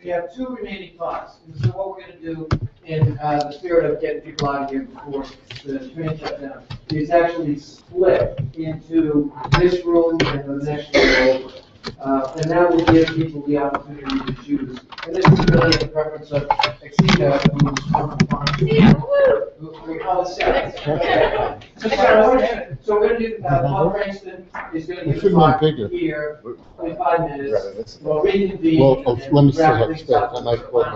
We have 2 remaining talks. And so what we're going to do in the spirit of getting people out of here before the train shuts down is actually split into this room and the next room over. And that will give people the opportunity to choose. And this is really the preference of Exita, who's from So we're going to do, Bob Frankston is going to give a talk here in 5 minutes. We'll reconvene. Well, let me see how it's spelled. I might quote it.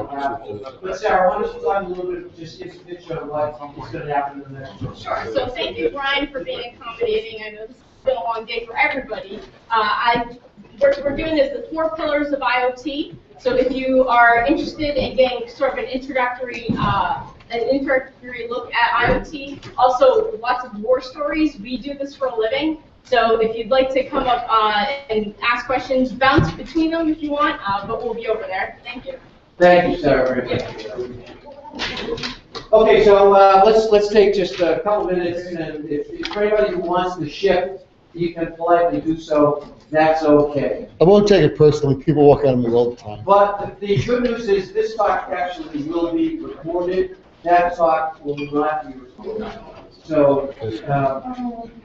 But Sarah, why don't you talk a little bit, just give us a picture of what's going to happen in the next one. Sure. So thank you, Brian, for being accommodating. I know this has been a long day for everybody. We're doing this, the 4 pillars of IoT. So if you are interested in getting sort of an introductory look at IoT, also lots of war stories. We do this for a living. So if you'd like to come up and ask questions, bounce between them if you want, but we'll be over there. Thank you. Thank you, Sarah. Okay, so let's take just a couple minutes, and if for anybody who wants to shift, you can politely do so. That's okay. I won't take it personally. People walk out of me all the time. But the good news is this talk actually will be recorded. That talk will not be recorded. So, if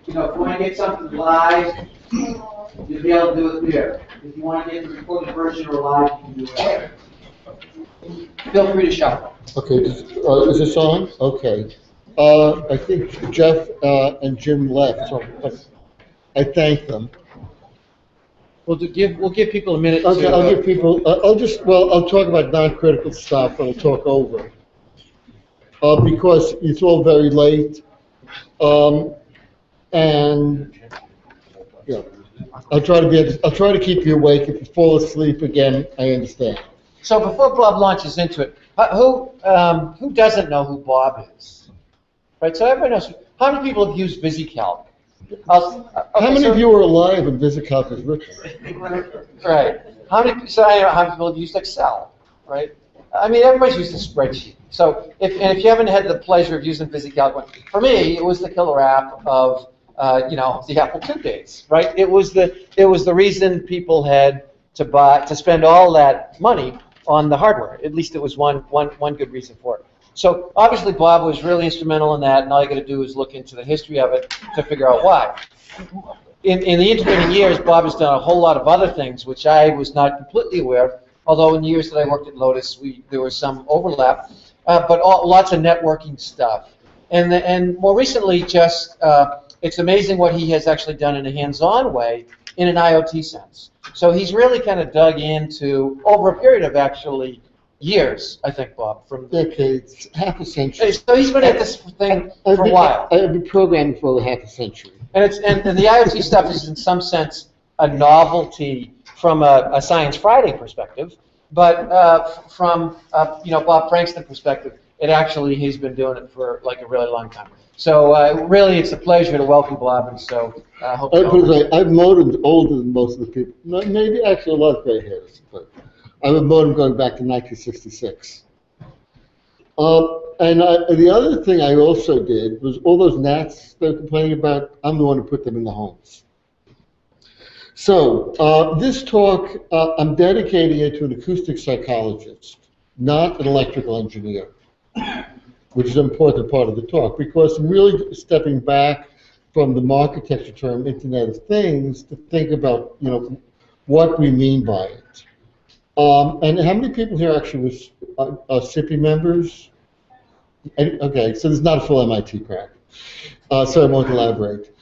you want to get something live, you'll be able to do it there. If you want to get the recorded version or live, you can do it. Feel free to shout. Okay, is this on? Okay. I think Jeff and Jim left, so I thank them. We'll give people a minute. Okay, I'll give people. I'll talk about non-critical stuff. I'll talk over because it's all very late, and yeah, I'll try to keep you awake. If you fall asleep again, I understand. So before Bob launches into it, who doesn't know who Bob is? Right. So everybody knows. How many people have used VisiCalc? How many of you are alive when VisiCalc was written? Right. How many people have used Excel? Right. I mean, everybody's used a spreadsheet. So if you haven't had the pleasure of using VisiCalc, for me, it was the killer app of the Apple II days. Right. It was the reason people had to spend all that money on the hardware. At least it was one good reason for it. So obviously Bob was really instrumental in that, and all you got to do is look into the history of it to figure out why. In the intervening years, Bob has done a whole lot of other things, which I was not completely aware of, although in the years that I worked at Lotus, there was some overlap, but lots of networking stuff. And more recently, it's amazing what he has actually done in a hands-on way in an IoT sense. So he's really kind of dug into, over a period of actually years, I think, Bob, from decades, half a century. So he's been at this thing for a while. I've been programming for over half a century. And the IoT stuff is in some sense a novelty from a Science Friday perspective, but from Bob Frankston perspective, it actually he's been doing it for like a really long time. So really, it's a pleasure to welcome Bob, and so I hope. I've modemed older than most of the people. Maybe actually a lot of gray hairs, but I've been modem going back to 1966. And the other thing I also did was all those gnats they're complaining about, I'm the one who put them in the homes. So this talk, I'm dedicating it to an acoustic psychologist, not an electrical engineer, which is an important part of the talk, because I'm really stepping back from the marketecture term Internet of Things to think about, what we mean by it. And how many people here actually are SIPI members? Okay, so there's not a full MIT crack, so I won't elaborate.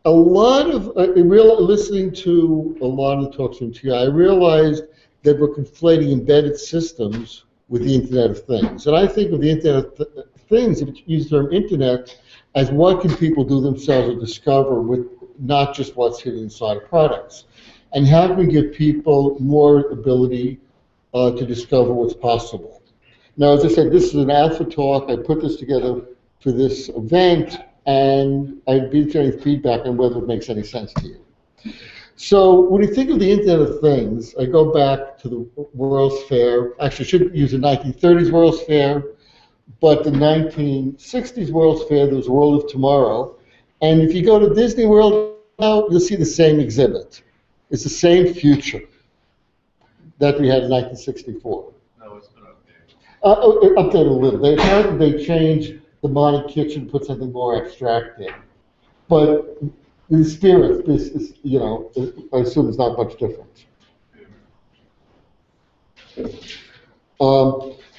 A lot of, listening to a lot of the talks from TI, I realized that we're conflating embedded systems with the Internet of Things. And I think of the Internet of Things, if you use the term Internet, as what can people do themselves or discover with not just what's hidden inside of products. And how can we give people more ability to discover what's possible? Now, as I said, this is an alpha talk. I put this together for this event, and I'd be getting feedback on whether it makes any sense to you. So when you think of the Internet of Things, I go back to the World's Fair. Actually, I should use the 1930s World's Fair, but the 1960s World's Fair, there was World of Tomorrow. And if you go to Disney World now, you'll see the same exhibit. It's the same future. that we had in 1964. No, it's been updated. Updated a little. They changed the modern kitchen, put something more abstract in. But the spirit is, I assume it's not much different.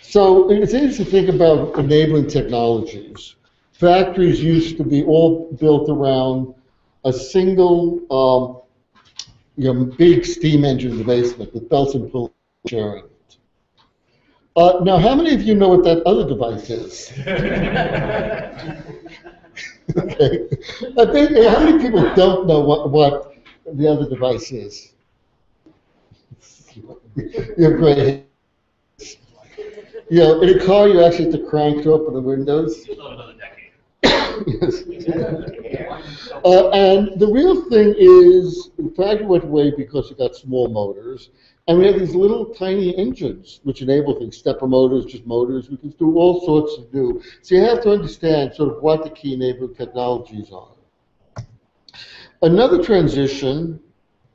So it's interesting to think about enabling technologies. Factories used to be all built around a single, big steam engine in the basement with belts and pulleys sharing it. Now, how many of you know what that other device is? Okay. How many people don't know what the other device is? You have great hands. In a car, you actually have to crank to open the windows. Still another decade. Yes. And the real thing is, the factory went away because it got small motors, and we have these little tiny engines which enable things, stepper motors, just motors. We can do all sorts of new. So you have to understand sort of what the key enabling technologies are. Another transition.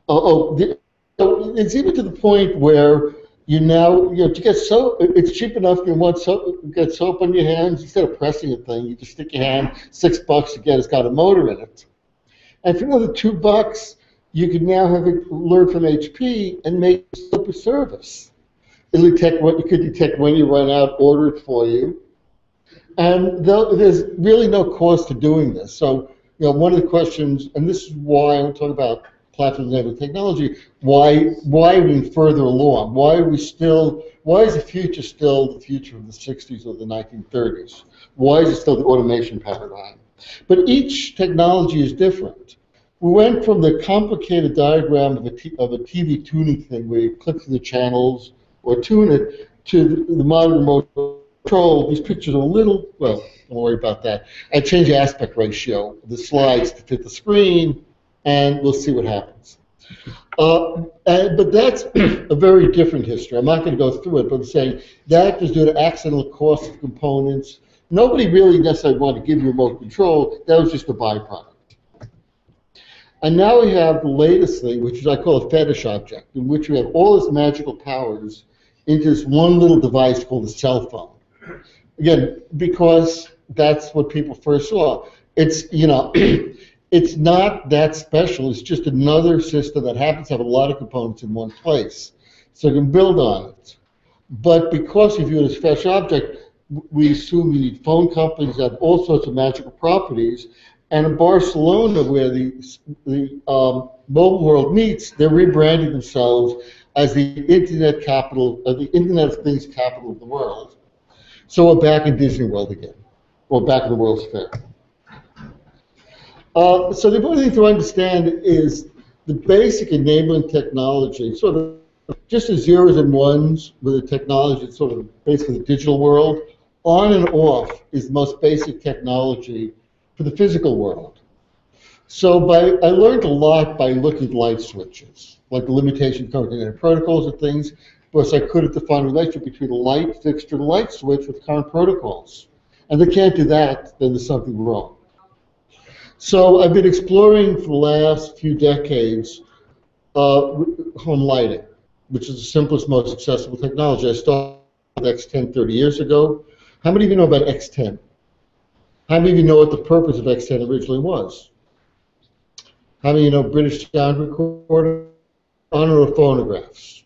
It's even to the point where to get soap, it's cheap enough. You want soap, get soap on your hands instead of pressing a thing. You just stick your hand, $6 to get. It's got a motor in it, and for another $2, you can now have it learn from HP and make soap a service. It'll detect what you could detect when you run out, order it for you, and there's really no cost to doing this. So one of the questions, and this is why I'm talking about platform-enabled technology, why are we further along? Why is the future still the future of the 60s or the 1930s? Why is it still the automation paradigm? But each technology is different. We went from the complicated diagram of a TV tuning thing where you click through the channels or tune it to the modern remote control. These pictures are a little, well, don't worry about that. I change the aspect ratio of the slides to fit the screen, and we'll see what happens. But that's a very different history. I'm not going to go through it, but I'm saying that was due to accidental cost of components. Nobody really necessarily wanted to give you remote control. That was just a byproduct. And now we have the latest thing, which is I call a fetish object, in which we have all this magical powers into this one little device called a cell phone. Again, because that's what people first saw. It's, it's not that special. It's just another system that happens to have a lot of components in one place. So you can build on it. But because we view it as a special object, we assume you need phone companies that have all sorts of magical properties. And in Barcelona, where the mobile world meets, they're rebranding themselves as the Internet capital, the Internet of Things capital of the world. So we're back in Disney World again, or back in the World's Fair. So the important thing to understand is the basic enabling technology, sort of just as zeros and ones with the technology, it's sort of basically the digital world. On and off is the most basic technology for the physical world. So I learned a lot by looking at light switches, like the limitation of internet protocols and things, because I couldn't define a relationship between a light fixture and a light switch with current protocols. And they can't do that, then there's something wrong. So I've been exploring for the last few decades home lighting, which is the simplest, most accessible technology. I started with X10 30 years ago. How many of you know about X10? How many of you know what the purpose of X10 originally was? How many of you know British sound recorder, on phonographs?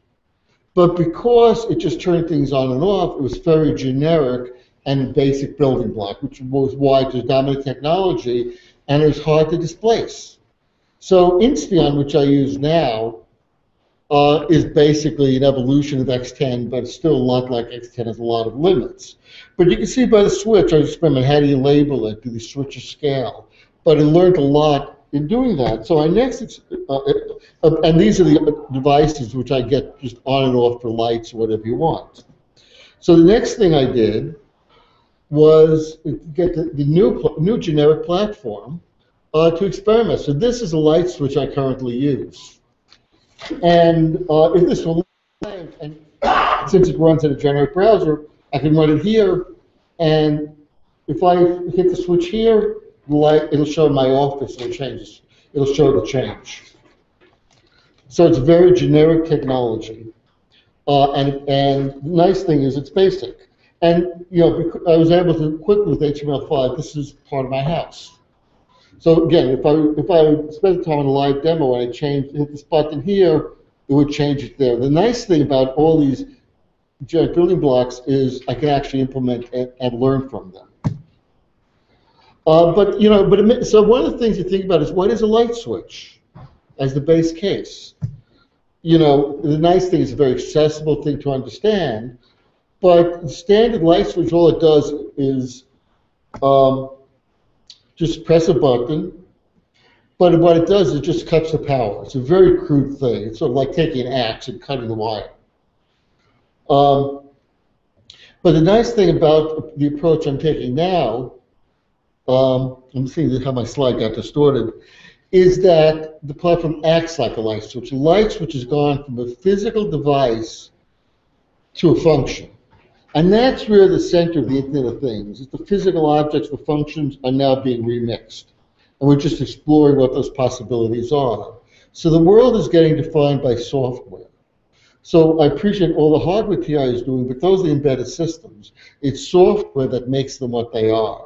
But because it just turned things on and off, it was very generic and basic building block, which was why it was dominant technology, and it was hard to displace. So Inspion, which I use now, is basically an evolution of X10, but it's still a lot like X10, has a lot of limits. But you can see by the switch, I experiment, how do you label it? Do the switches scale? But I learned a lot in doing that. So I next, and these are the devices which I get just on and off for lights or whatever you want. So the next thing I did was get the new generic platform to experiment. So this is a light switch I currently use. And if this will, and since it runs in a generic browser, I can run it here, and if I hit the switch here, the light, it'll show my office, and it changes. It'll show the change. So it's very generic technology. And the nice thing is it's basic. And I was able to quickly with HTML5. This is part of my house. So again, if I spent time on a live demo and I hit this button here, it would change it there. The nice thing about all these giant building blocks is I can actually implement and learn from them. So one of the things you think about is what is a light switch as the base case? The nice thing is a very accessible thing to understand, but the standard light switch, all it does is just press a button, but what it does is it just cuts the power. It's a very crude thing. It's sort of like taking an axe and cutting the wire. But the nice thing about the approach I'm taking now, I'm seeing how my slide got distorted, is that the platform acts like a light switch. A light switch has gone from a physical device to a function. And that's where the center of the Internet of Things is. The physical objects, the functions are now being remixed. And we're just exploring what those possibilities are. So the world is getting defined by software. So I appreciate all the hardware TI is doing, but those are the embedded systems. It's software that makes them what they are.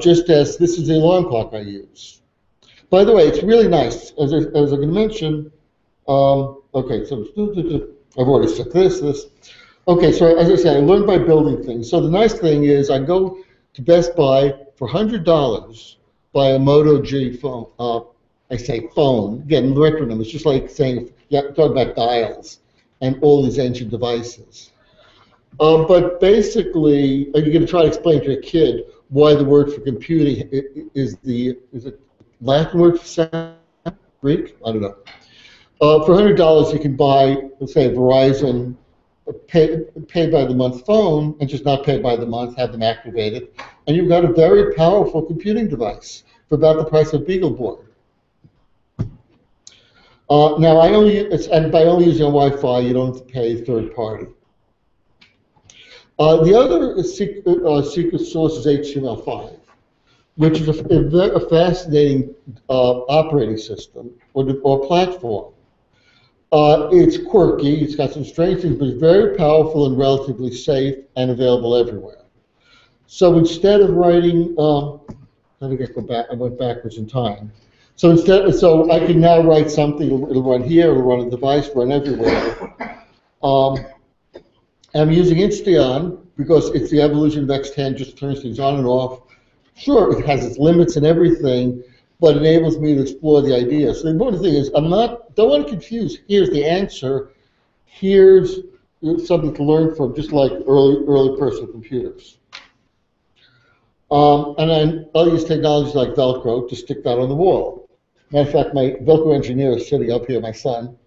Just as this is the alarm clock I use. By the way, it's really nice. As I can mention, okay, so I've already said this. Okay, so as I said, I learned by building things. So the nice thing is I go to Best Buy for $100, buy a Moto G phone. I say phone, again, retronym. It's just like saying, talk about dials and all these ancient devices. But basically, you're going to try to explain to a kid why the word for computing is it Latin word for sound? Greek? I don't know. For $100, you can buy, let's say, Verizon pay by the month phone and just not pay by the month, have them activated, and you've got a very powerful computing device for about the price of a Beagleboard. Now, by only using Wi-Fi, you don't have to pay third party. The other secret source is HTML5, which is a fascinating operating system or platform. It's quirky, it's got some strange things, but it's very powerful and relatively safe and available everywhere. So instead of writing, how did I go back? I went backwards in time. So I can now write something. It'll run here, it'll run on the device, run everywhere. I'm using Insteon because it's the evolution of X10, just turns things on and off. Sure, it has its limits and everything, but enables me to explore the idea. So the important thing is, don't want to confuse. Here's the answer. Here's something to learn from, just like early personal computers. And then I'll use technologies like Velcro to stick that on the wall. Matter of fact, my Velcro engineer is sitting up here, my son,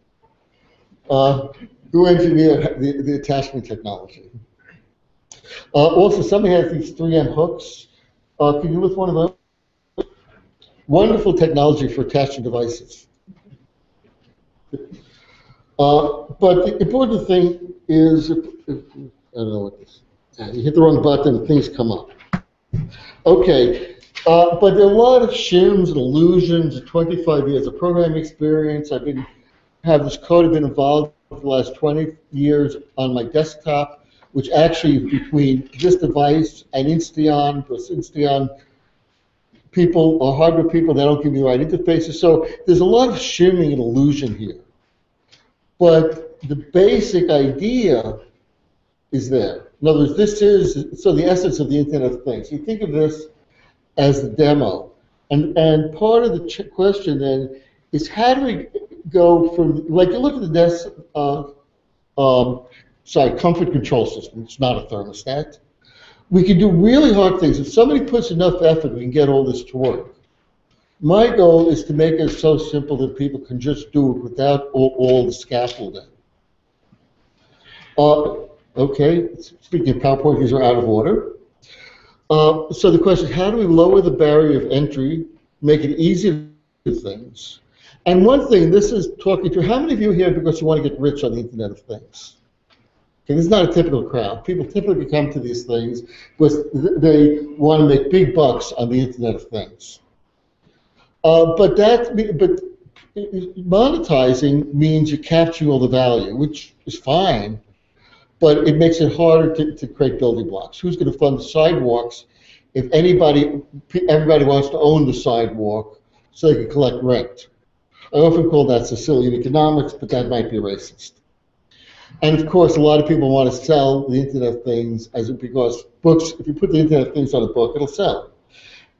who engineered the attachment technology. Also, somebody has these 3M hooks. Can you lift one of those? Wonderful technology for attaching devices. But the important thing is, I don't know what this is. You hit the wrong button and things come up. Okay, but there are a lot of shims and illusions, 25 years of programming experience. Have this code, I've been involved for the last 20 years on my desktop, which actually is between this device and Insteon, because Insteon people or hardware people, they don't give you the right interfaces. So there's a lot of shimming and illusion here. But the basic idea is there. In other words, this is the essence of the Internet of Things. You think of this as the demo. And part of the question then is how do we go from, like you look at the comfort control system. It's not a thermostat. We can do really hard things. If somebody puts enough effort, we can get all this to work. My goal is to make it so simple that people can just do it without all the scaffolding. Okay, speaking of PowerPoint, these are out of order. So the question is, how do we lower the barrier of entry, make it easier to do things? And one thing, this is talking to, how many of you here because you want to get rich on the Internet of Things? Okay, this is not a typical crowd. People typically come to these things because they want to make big bucks on the Internet of Things. But monetizing means you're capturing all the value, which is fine, but it makes it harder to create building blocks. Who's going to fund the sidewalks if everybody wants to own the sidewalk so they can collect rent? I often call that Sicilian economics, but that might be racist. And of course, a lot of people want to sell the Internet of Things because books, if you put the Internet of Things on a book, it'll sell.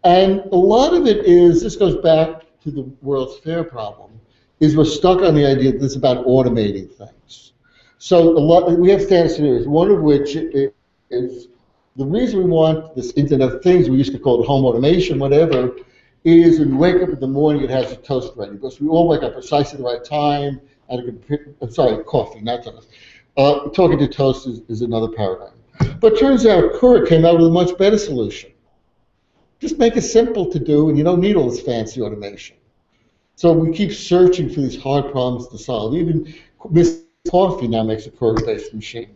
And a lot of it is, this goes back to the World's Fair problem, is we're stuck on the idea that this is about automating things. So we have standard scenarios, one of which is the reason we want this Internet of Things, we used to call it home automation, whatever, is when you wake up in the morning, it has your toast ready. Because we all wake up precisely the right time, and coffee, not toast. Talking to toast is another paradigm. But it turns out Courier came out with a much better solution. Just make it simple to do, and you don't need all this fancy automation. So we keep searching for these hard problems to solve. Even Miss Coffee now makes a Courier-based machine.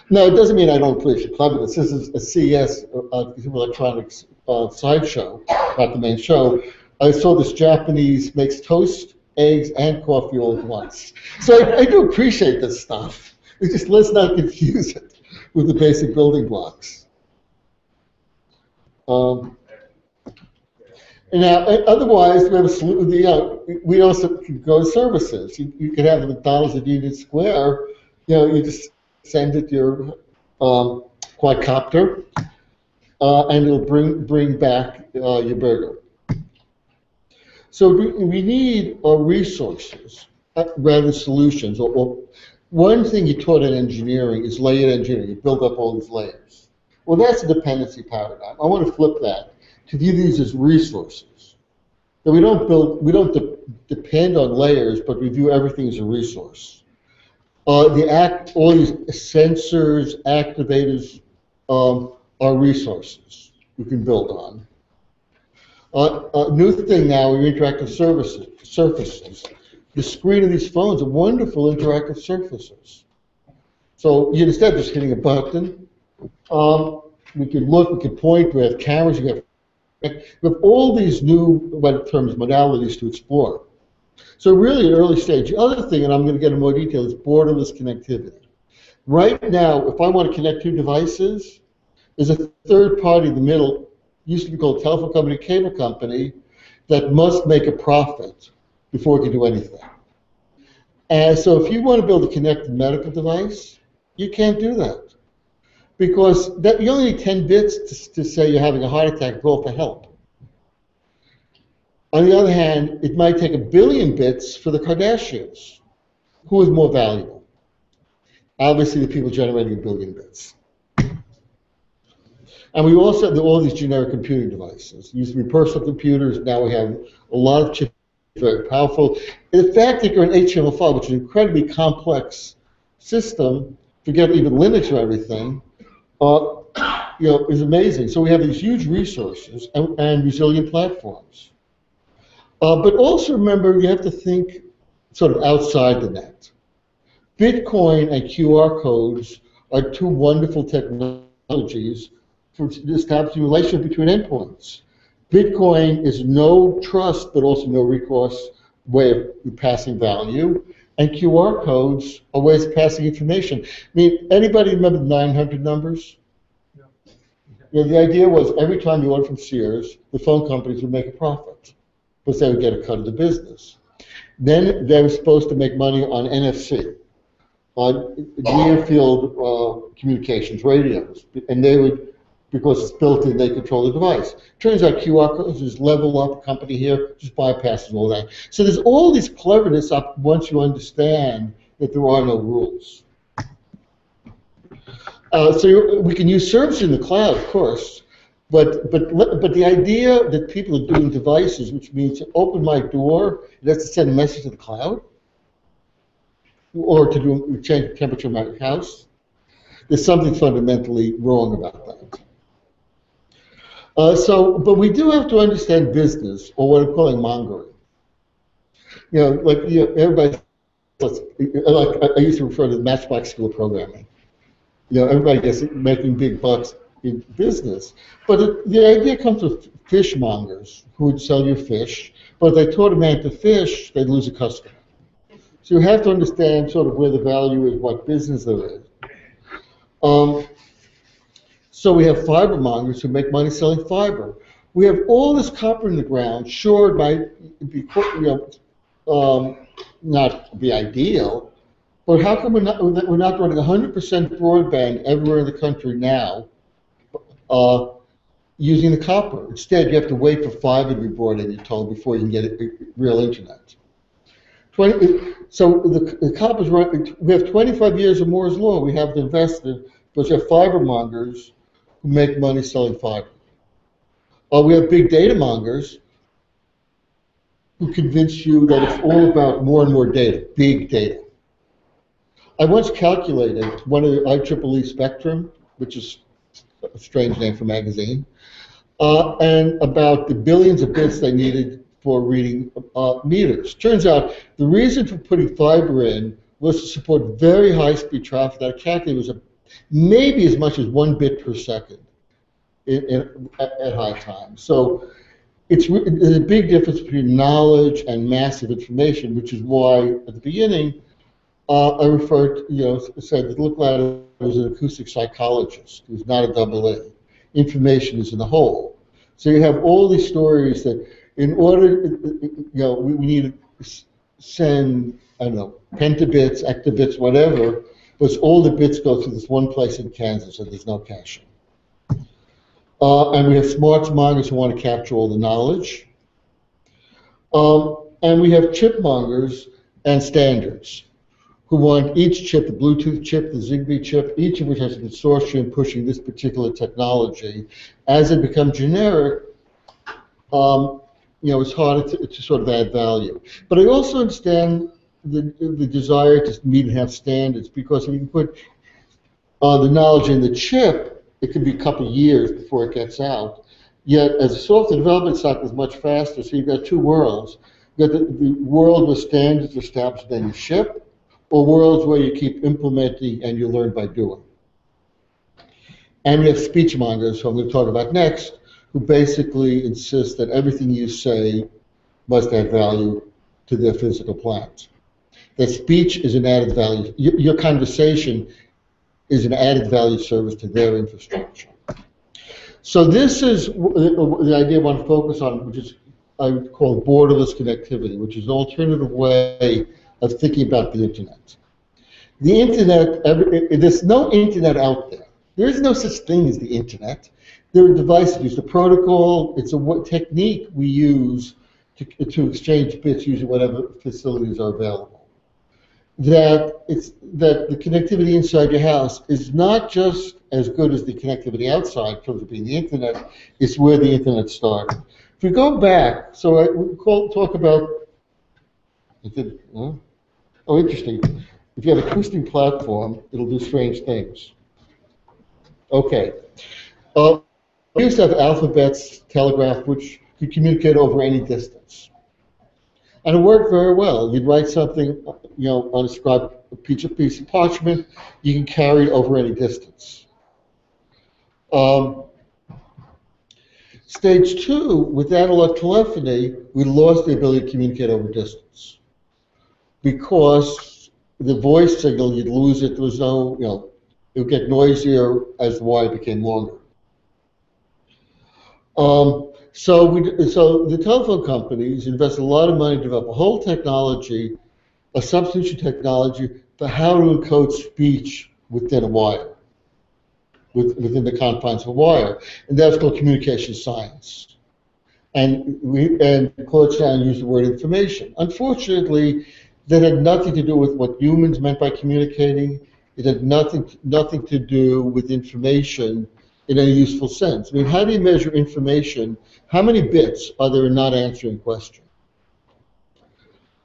Now, it doesn't mean I don't appreciate cleverness. This is a CES, Consumer Electronics sideshow, not the main show. I saw this Japanese makes toast, eggs, and coffee all at once. So I do appreciate this stuff. It's just, let's not confuse it with the basic building blocks. Now, otherwise, we have we also can go to services. You can have the McDonald's at Union Square. You just send it your quadcopter, and it'll bring back your burger. So we need resources rather than solutions. Or one thing you taught in engineering is layered engineering. You build up all these layers. Well, that's a dependency paradigm. I want to flip that to view these as resources. That we don't depend on layers, but we view everything as a resource. All these sensors, activators are resources you can build on. A new thing now are interactive surfaces. The screen of these phones are wonderful interactive surfaces. So instead of just hitting a button, we can look, we can point, we have cameras, we have all these new, modalities to explore. So really an early stage. The other thing, and I'm going to get into more detail, is borderless connectivity. Right now, if I want to connect two devices, there's a third party in the middle, used to be called telephone company, cable company, that must make a profit before it can do anything. And so if you want to build a connected medical device, you can't do that. Because you only need 10 bits to say you're having a heart attack, call for help. On the other hand, it might take 1 billion bits for the Kardashians. Who is more valuable? Obviously, the people generating 1 billion bits. And we also have all these generic computing devices. Used to be personal computers. Now we have a lot of chips, very powerful. And the fact that you're an HTML5, which is an incredibly complex system, forget even Linux or everything, is amazing. So we have these huge resources and resilient platforms. But also remember, you have to think sort of outside the net. Bitcoin and QR codes are two wonderful technologies for establishing a relationship between endpoints. Bitcoin is no trust, but also no recourse way of passing value. And QR codes are ways of passing information. I mean, anybody remember the 900 numbers? Yeah. The idea was every time you ordered from Sears, the phone companies would make a profit, because they would get a cut of the business. Then they were supposed to make money on NFC, on near-field communications, radios, and they would, because it's built in, they control the device. Turns out QR codes is level up, company here just bypasses all that. So there's all this cleverness up once you understand that there are no rules. So we can use services in the cloud, of course, but the idea that people are doing devices, which means to open my door, it has to send a message to the cloud, or to change the temperature of my house, there's something fundamentally wrong about that. But we do have to understand business, or what I'm calling mongering. Everybody, I used to refer to the Matchbox School of Programming. Everybody gets making big bucks in business. But the idea comes with fishmongers who would sell you fish, But if they taught a man to fish, they'd lose a customer. So you have to understand sort of where the value is, what business there is. So we have fiber mongers who make money selling fiber. We have all this copper in the ground, sure, it might be, not be ideal, but how come we're not running 100% broadband everywhere in the country now using the copper? Instead, you have to wait for fiber to be brought in, you're told, before you can get real internet. So the copper's running, we have 25 years of Moore's Law. We have to invest in, because we have fiber mongers who make money selling fiber. We have big data mongers who convince you that it's all about more and more data, big data. I once calculated one of the IEEE Spectrum, which is a strange name for a magazine, and about the billions of bits they needed for reading meters. Turns out the reason for putting fiber in was to support very high-speed traffic that I calculated was maybe as much as 1 bit per second at high times. So there's a big difference between knowledge and massive information, which is why at the beginning I referred to, said that Luke Latta was an acoustic psychologist. He was not a double A. Information is in the whole. So you have all these stories that in order, we need to send, I don't know, pentabits, octabits, whatever, but all the bits go through this one place in Kansas, and there's no caching. And we have smart mongers who want to capture all the knowledge. And we have chip mongers and standards who want each chip, the Bluetooth chip, the Zigbee chip, each of which has a consortium pushing this particular technology. As it becomes generic, it's harder to sort of add value. But I also understand the desire to meet and have standards, because if you can put the knowledge in the chip, it can be a couple of years before it gets out. Yet, as a software development cycle is much faster, so you've got two worlds. You've got the world where standards are established, then you ship, or worlds where you keep implementing and you learn by doing. And we have speech mongers, who I'm going to talk about next, who basically insist that everything you say must add value to their physical plans. That speech is an added value. Your conversation is an added value service to their infrastructure. So this is the idea I want to focus on, which is I would call borderless connectivity, which is an alternative way of thinking about the internet. The internet, there's no internet out there. There is no such thing as the internet. There are devices used. The protocol, it's a technique we use to exchange bits using whatever facilities are available. That the connectivity inside your house is not just as good as the connectivity outside in terms of being the internet, it's where the internet started. If we go back, so we talk about, interesting. If you have a acoustic platform, it'll do strange things. Okay. We used to have alphabets, telegraph, which could communicate over any distance. And it worked very well. You'd write something, on a scribe, a piece of parchment, you can carry it over any distance. Stage 2, with analog telephony, we lost the ability to communicate over distance. Because the voice signal, you'd lose it, there was no, it would get noisier as the wire became longer. So the telephone companies invested a lot of money to develop a whole technology, a substitution technology for how to encode speech within a wire, within the confines of a wire, and that's called communication science. And Claude Shannon used the word information. Unfortunately, that had nothing to do with what humans meant by communicating. It had nothing to do with information in any useful sense. I mean, how do you measure information? How many bits are there in not answering question?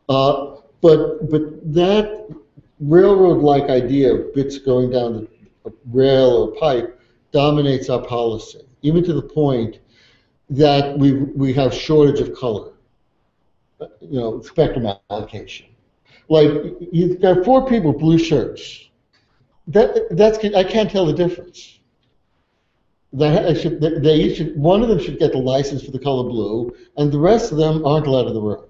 But that railroad-like idea of bits going down the rail or pipe dominates our policy, even to the point that we have shortage of color, spectrum allocation. Like, you've got 4 people with blue shirts. I can't tell the difference. one of them should get the license for the color blue, and the rest of them aren't allowed in the room.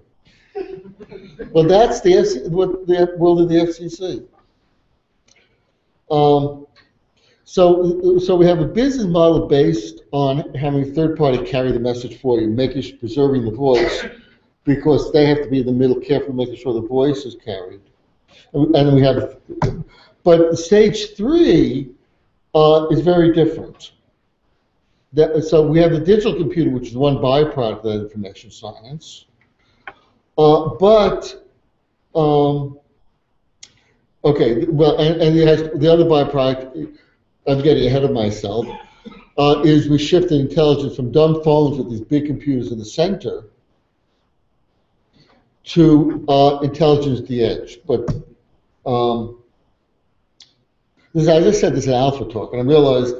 Well, that's the world of the FCC. So we have a business model based on having a third party carry the message for you, preserving the voice, because they have to be in the middle, careful making sure the voice is carried. And then we have, but stage 3 is very different. So we have the digital computer, which is one byproduct of that information science. Okay, well, and it has the other byproduct. I'm getting ahead of myself. Is we shifted intelligence from dumb phones with these big computers in the center to intelligence at the edge. But as I said, this is an alpha talk, and I realized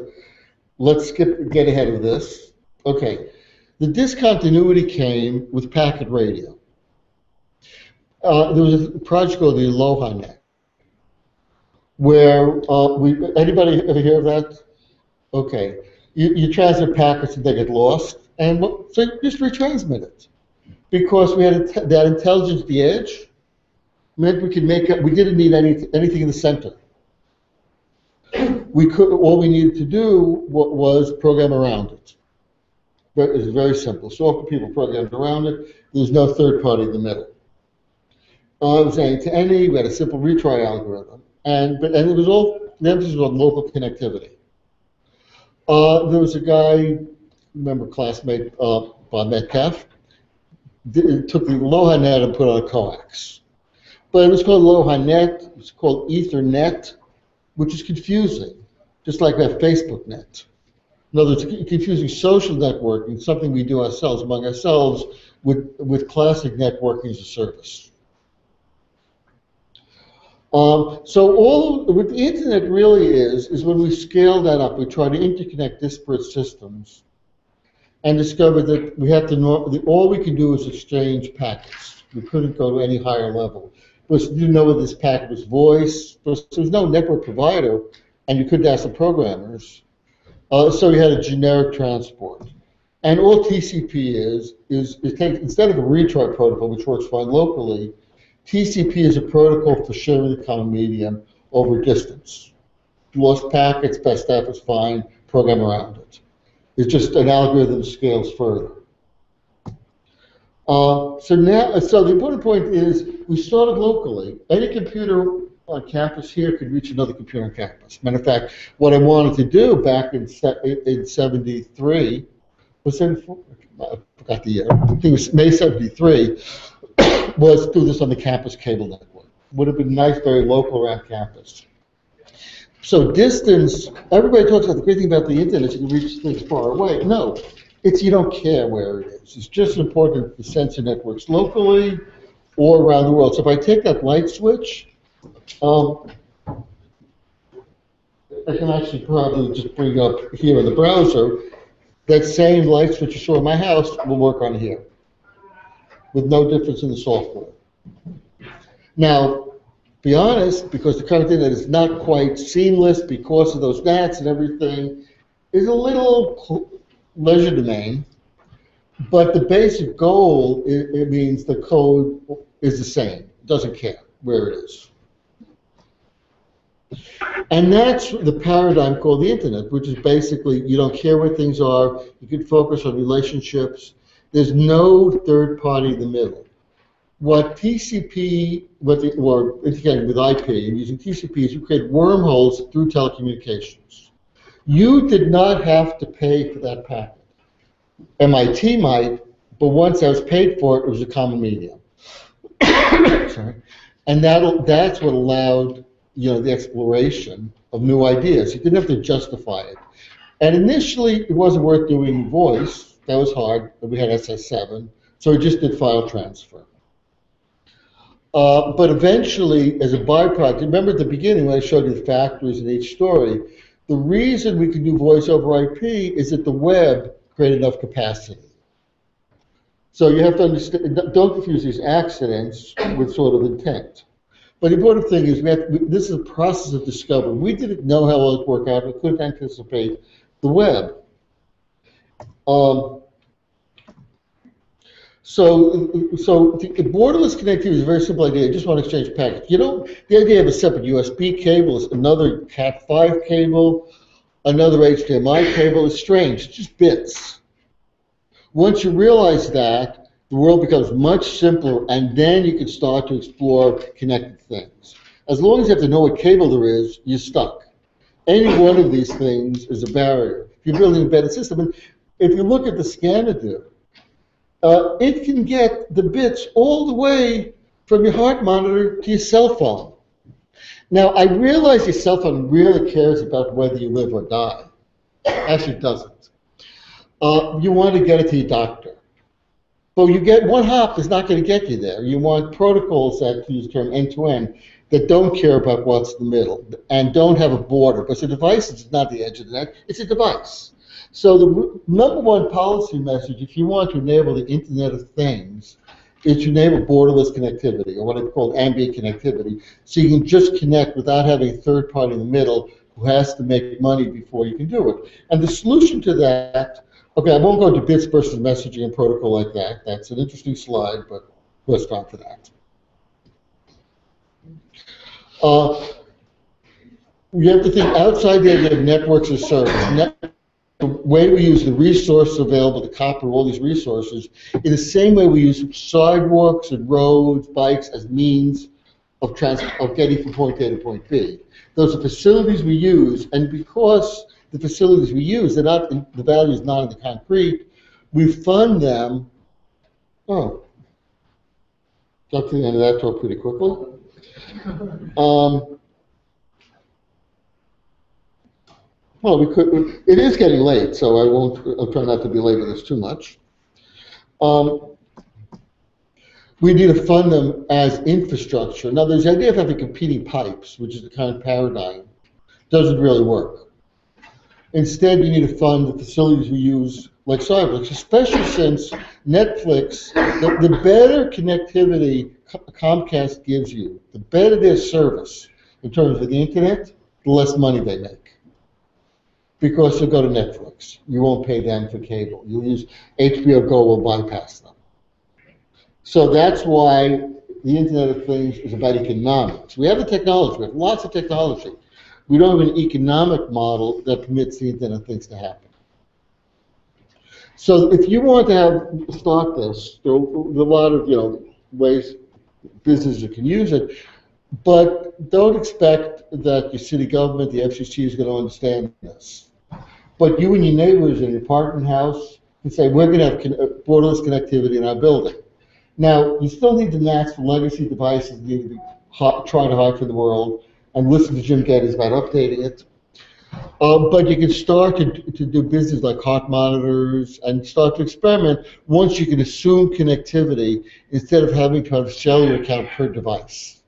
let's get ahead of this. Okay, the discontinuity came with packet radio. There was a project called the Aloha Net, where anybody ever hear of that? Okay, you transmit packets and they get lost, and so you just retransmit it, because we had that intelligence at the edge meant we could make it. We didn't need anything in the center. All we needed to do was program around it. But it was very simple. Software people programmed around it. There was no third party in the middle. It was end-to-any. We had a simple retry algorithm, and it was all the emphasis was on local connectivity. There was a guy, remember classmate Bob Metcalf, took the Aloha Net and put on a coax. But it was called Aloha Net. It was called Ethernet, which is confusing, just like that Facebook net. In other words, confusing social networking, something we do ourselves, among ourselves, with classic networking as a service. So what the internet really is when we scale that up, we try to interconnect disparate systems and discover that we have to all we can do is exchange packets. We couldn't go to any higher level. Because you didn't know whether this packet was voice, so there's no network provider, and you couldn't ask the programmers. So you had a generic transport. And all TCP is instead of a retry protocol, which works fine locally, TCP is a protocol for sharing the common medium over distance. Lost packets, best efforts, fine, program around it. It's just an algorithm that scales further. So the important point is we started locally. Any computer on campus here could reach another computer on campus. Matter of fact, what I wanted to do back in 73, was 74? I forgot the year. I think it was May 73, was do this on the campus cable network. Would have been nice, very local around campus. So distance, everybody talks about the great thing about the internet, you can reach things far away. No, you don't care where it is. It's just important for sensor networks locally or around the world. So if I take that light switch, I can actually probably just bring up here in the browser, that same light switch you saw in my house will work on here with no difference in the software. Now, be honest, because the current internet is not quite seamless because of those NATs and everything, is a little leisure domain, but the basic goal, it means the code is the same. It doesn't care where it is. And that's the paradigm called the internet, which is basically you don't care where things are, you can focus on relationships, there's no third party in the middle. What TCP, or integrating with IP and using TCP is you create wormholes through telecommunications. You did not have to pay for that packet. MIT might, but once that was paid for, it was a common medium. Sorry. And that's what allowed the exploration of new ideas. You didn't have to justify it. And initially, it wasn't worth doing voice. That was hard. We had SS7, so we just did file transfer. But eventually, as a byproduct, remember at the beginning when I showed you the factories in each story, the reason we can do voice over IP is that the web created enough capacity. So you have to understand, don't confuse these accidents with sort of intent. But the important thing is this is a process of discovery. We didn't know how it would work out. We couldn't anticipate the web. So the borderless connectivity is a very simple idea. Just want to exchange packets. You know, the idea of a separate USB cable, is another Cat5 cable, another HDMI cable is strange. It's just bits. Once you realize that, the world becomes much simpler, and then you can start to explore connected things. As long as you have to know what cable there is, you're stuck. Any one of these things is a barrier. If you're building a better system, and if you look at the scanner, it can get the bits all the way from your heart monitor to your cell phone. Now, I realize your cell phone really cares about whether you live or die. Actually, it doesn't. You want to get it to your doctor. But you get one hop is not going to get you there. You want protocols that, to use the term end-to-end, that don't care about what's in the middle and don't have a border. Because the device is not the edge of the net, it's a device. So the number one policy message, if you want to enable the Internet of Things, is to enable borderless connectivity, or what I call ambient connectivity, so you can just connect without having a third party in the middle who has to make money before you can do it. And the solution to that, okay, I won't go into bits versus messaging and protocol like that. That's an interesting slide, but let's start for that. You have to think outside the idea of networks as service. The way we use the resources available, the copper, all these resources, in the same way we use sidewalks and roads, bikes as means of getting from point A to point B. Those are facilities we use, and because the facilities we use, they're not the value is not in the concrete, we fund them. Oh, got to the end of that talk pretty quickly. Well, it is getting late, so I'll try not to belabor this too much. We need to fund them as infrastructure. Now, there's the idea of having competing pipes, which is the kind of paradigm, doesn't really work. Instead, you need to fund the facilities we use, like sidewalks, especially since Netflix, the better connectivity Comcast gives you, the better their service in terms of the internet, the less money they make. Because you'll go to Netflix. You won't pay them for cable. You'll use HBO Go will bypass them. So that's why the Internet of Things is about economics. We have the technology. We have lots of technology. We don't have an economic model that permits the Internet of Things to happen. So if you want to start this, there are a lot of ways businesses can use it, but don't expect that your city government, the FCC, is going to understand this. But you and your neighbors in your apartment house can say, we're going to have borderless connectivity in our building. Now, you still need the NATs for legacy devices, you need to be trying to hide from the world, and listen to Jim Geddes about updating it. But you can start to do business like heart monitors and start to experiment once you can assume connectivity instead of having to have a cellular account per device.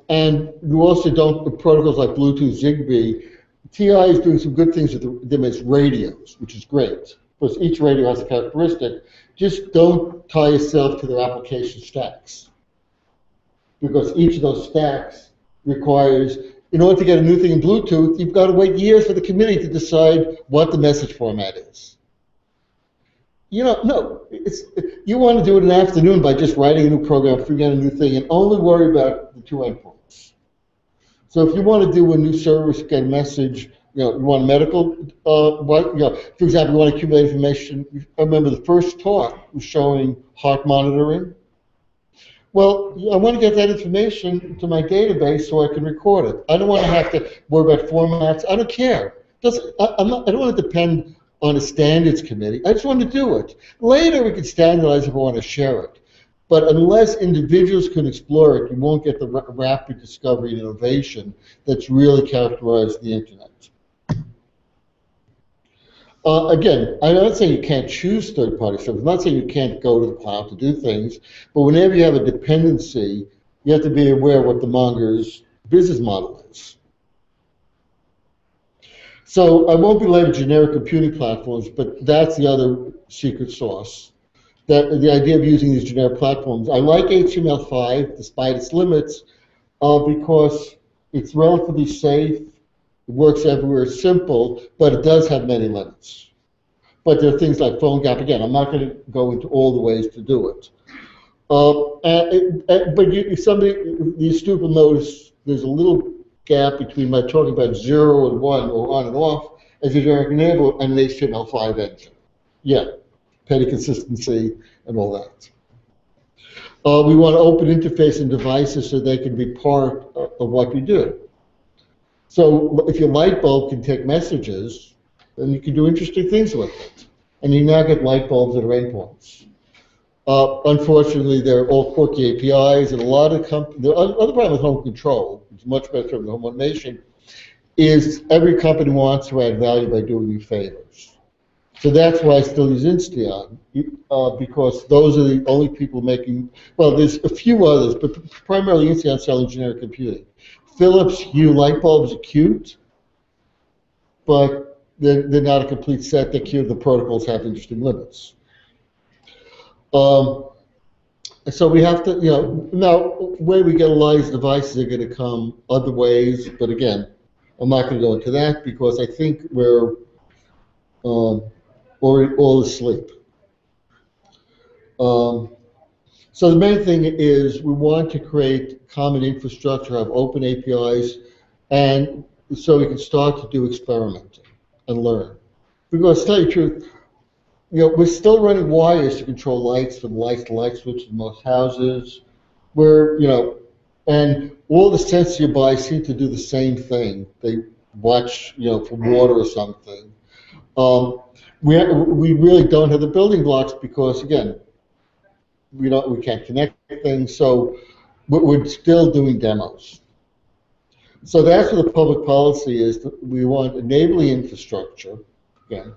And you also don't, protocols like Bluetooth, Zigbee, TI is doing some good things with them as radios, which is great. Because each radio has a characteristic. Just don't tie yourself to their application stacks. Because each of those stacks requires, in order to get a new thing in Bluetooth, you've got to wait years for the committee to decide what the message format is. No, you want to do it in the afternoon by just writing a new program, figuring out a new thing, and only worry about the two endpoints. So if you want to do a new service, get a message, you want medical, for example, you want to accumulate information. I remember the first talk was showing heart monitoring. Well, I want to get that information to my database so I can record it. I don't want to have to worry about formats. I don't care. I don't want to depend on a standards committee. I just want to do it. Later, we can standardize if we want to share it. But unless individuals can explore it, you won't get the rapid discovery and innovation that's really characterized the internet. Again, I'm not saying you can't choose third-party service. I'm not saying you can't go to the cloud to do things. But whenever you have a dependency, you have to be aware of what the monger's business model is. So I won't belabor generic computing platforms, but that's the other secret sauce. That the idea of using these generic platforms. I like HTML5 despite its limits because it's relatively safe. It works everywhere, it's simple, but it does have many limits. But there are things like phone gap. Again, I'm not going to go into all the ways to do it. But these students will notice there's a little gap between my talking about 0 and 1 or on and off as a generic enabler and an HTML5 engine. Yeah, petty consistency and all that. We want to open interface and devices so they can be part of what we do. So if your light bulb can take messages, then you can do interesting things with it. And you now get light bulbs that are endpoints. Unfortunately, they're all quirky APIs, and a lot of the other problem with home control, which is much better than home automation, is every company wants to add value by doing you favors. So that's why I still use Insteon, because those are the only people making, well, there's a few others, but primarily Insteon selling generic computing. Philips Hue light bulbs are cute, but they're not a complete set. They're cute. The protocols have interesting limits. So we have to, now where we get a lot of these devices are going to come other ways, but again, I'm not going to go into that because I think we're all asleep. So the main thing is we want to create common infrastructure, have open APIs, and so we can start to do experimenting and learn. Because to tell you the truth, we're still running wires to control lights from lights to light switches in most houses. And all the sensors you buy seem to do the same thing. They watch, for water or something. We really don't have the building blocks because, again, we can't connect things, so we're still doing demos. So that's what the public policy is. We want enabling infrastructure, again.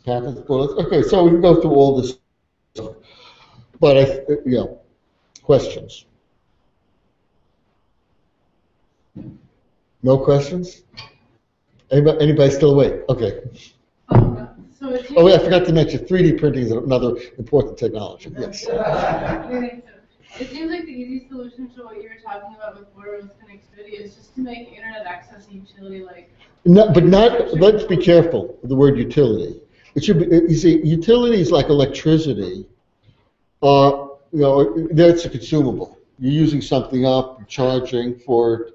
Patents, bullets. Okay, so we can go through all this stuff. But, questions? No questions? Anybody still awake? Okay. So it Oh, yeah, I forgot to mention 3D printing is another important technology. Yes. It seems like the easy solution to what you were talking about with borderless connectivity is just to make internet access a utility like. No, but not. Let's be careful with the word utility. It should be. You see, utilities like electricity. That's a consumable. You're using something up, charging for it.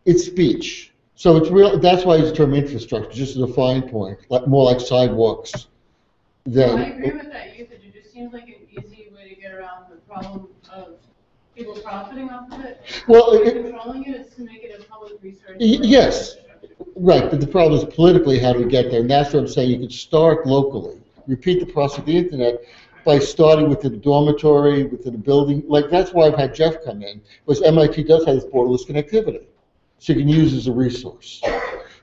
It's speech. So it's real. That's why it's the term infrastructure, just as a fine point, more like sidewalks. Well, I agree with that usage. It just seems like an easy way to get around the problem of people profiting off of it. Well, Controlling it is to make it a public resource. Yes, right. But the problem is politically how do we get there, and that's what I'm saying. You can start locally. Repeat the process of the internet by starting within a dormitory, within a building. Like that's why I've had Jeff come in, because MIT does have this borderless connectivity. So you can use as a resource.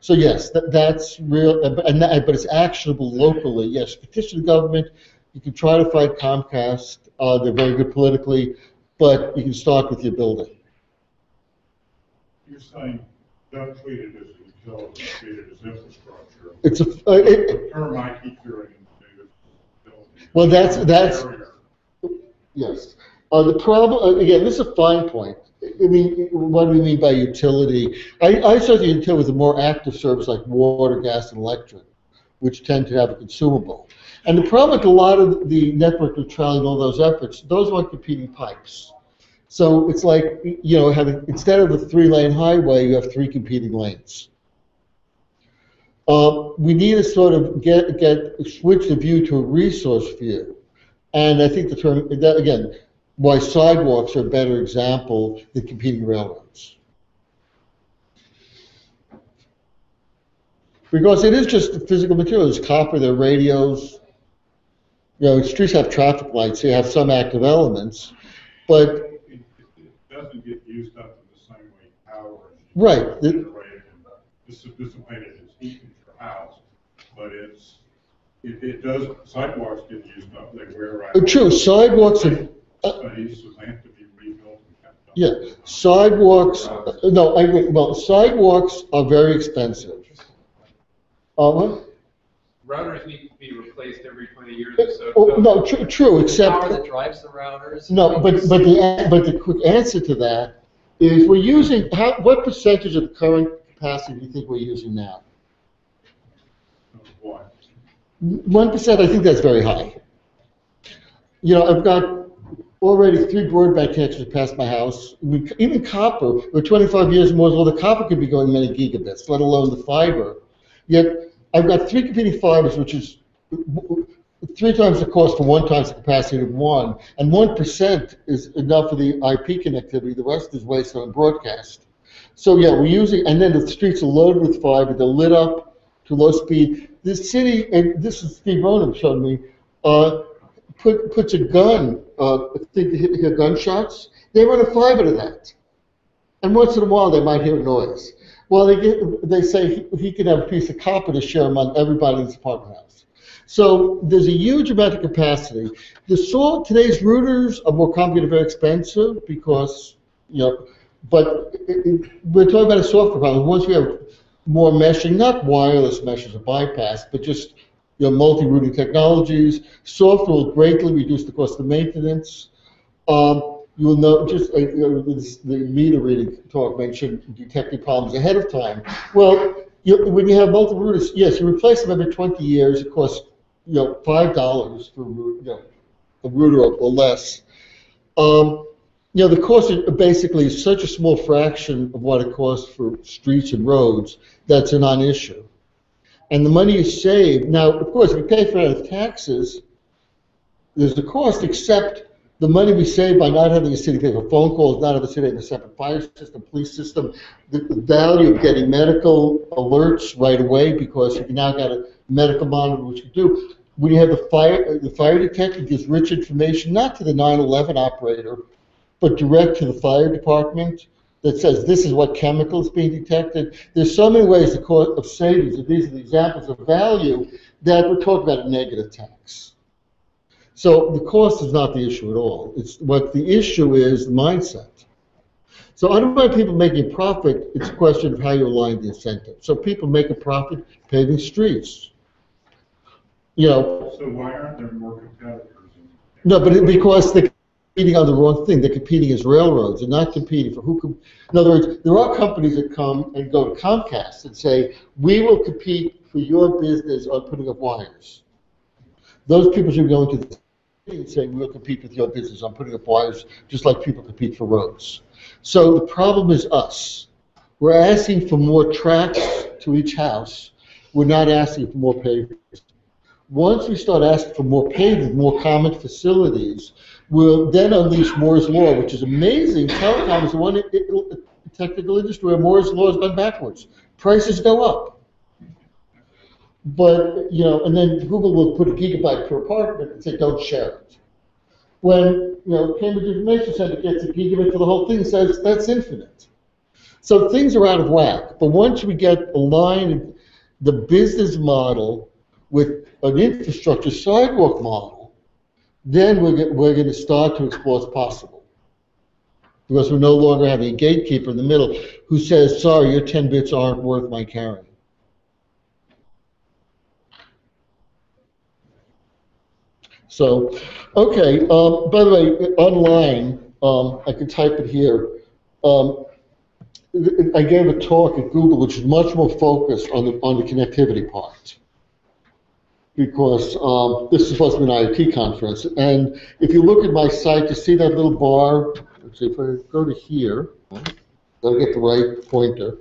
So yes, that's real, but it's actionable locally. Yes, petition the government. You can try to fight Comcast. They're very good politically, but you can start with your building. You're saying don't treat it as a utility, treat it as infrastructure. It's The term I keep hearing is building. Well, that's yes. The problem again. This is a fine point. I mean, what do we mean by utility? I saw the utility with a more active service like water, gas, and electric, which tend to have a consumable. And the problem with a lot of the network neutrality and all those efforts, those want competing pipes. So it's like, having, instead of a 3-lane highway, you have 3 competing lanes. We need to sort of switch the view to a resource view. And I think the term, that again, why sidewalks are a better example than competing railroads. Because it is just the physical material. There's copper, there are radios. Streets have traffic lights, so you have some active elements, but It doesn't get used up in the same way power is right. generated and dissipated as heat in your house, but it does, sidewalks get used up, they wear out. True, sidewalks are, Space, so they have to be rebuilt and kept up. yeah, sidewalks, no, I agree. Well, sidewalks are very expensive. What? Routers need to be replaced every 20 years or so. Oh, no, true, The except, power that drives the routers. no, but the quick answer to that is we're using, what percentage of the current capacity do you think we're using now? What? 1%, I think that's very high. You know, I've got already 3 broadband connections past my house. Even copper, for 25 years more, well, the copper could be going many gigabits, let alone the fiber. Yet, I've got 3 competing fibers, which is 3 times the cost for 1 times the capacity of one, and 1% is enough for the IP connectivity. The rest is wasted on broadcast. So yeah, we're using, and then the streets are loaded with fiber. They're lit up to low speed. The city, and this is Steve Ronan showed me, puts a gun, hear gunshots. They run a fiber to that, and once in a while they might hear a noise. Well, they say he can have a piece of copper to share among everybody in his apartment house. So there's a huge amount of capacity. Today's routers are more complicated, very expensive because, you know, but we're talking about a software problem. Once we have more meshing, not wireless meshes or bypass, but just, you know, multi-routing technologies, software will greatly reduce the cost of maintenance. You will know, just the meter reading talk mentioned detecting problems ahead of time. Well, when you have multiple routers, yes, you replace them every 20 years. It costs, you know, $5 for a router or less. You know, the cost is basically such a small fraction of what it costs for streets and roads that's a non-issue. And the money you save, now, of course, if you pay for it out of taxes, there's a cost, except the money we save by not having a city pay for phone calls, not having a city having a separate fire system, police system, the value of getting medical alerts right away because you've now got a medical monitor, which you do. When you have the fire detector gives rich information, not to the 911 operator, but direct to the fire department that says this is what chemical is being detected. There's so many ways of savings, and these are the examples of value that we're talking about a negative tax. So the cost is not the issue at all. It's what the issue is, the mindset. So I don't mind people making a profit. It's a question of how you align the incentive. So people make a profit paving streets. You know. So why aren't there more competitors? No, but because they're competing on the wrong thing. They're competing as railroads. They're not competing for who can. In other words, there are companies that come and go to Comcast and say, we will compete for your business on putting up wires. Those people should be going to the and saying we'll compete with your business on putting up wires, just like people compete for roads. So the problem is us. We're asking for more tracks to each house. We're not asking for more pavers. Once we start asking for more paving, more common facilities, we'll then unleash Moore's Law, which is amazing. Telecom is the one technical industry where Moore's Law has gone backwards. Prices go up. But, you know, and then Google will put a gigabyte per apartment and say, don't share it. When, you know, Cambridge Information Center gets a gigabit for the whole thing, says that's infinite. So things are out of whack. But once we get aligned the business model with an infrastructure sidewalk model, then we're going to start to explore what's possible. Because we're no longer having a gatekeeper in the middle who says, sorry, your 10 bits aren't worth my carrying. So, okay, by the way, online, I can type it here. I gave a talk at Google which is much more focused on the connectivity part. Because this is supposed to be an IoT conference. And if you look at my site, you see that little bar. Let's see, if I go to here, I'll get the right pointer.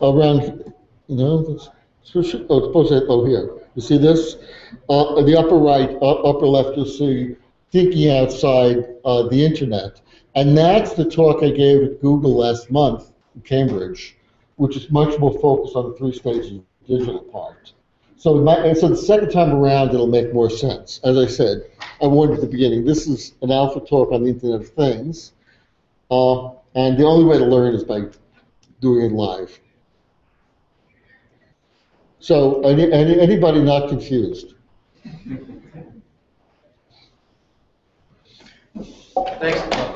Around, you know, it's supposed to, oh, here. You see this? In the upper right, upper left, you'll see thinking outside the internet. And that's the talk I gave at Google last month in Cambridge, which is much more focused on the 3 stages of the digital part. So, so the second time around, it'll make more sense. As I said, I warned at the beginning, this is an alpha talk on the Internet of Things. And the only way to learn is by doing it live. So anybody not confused? Thanks.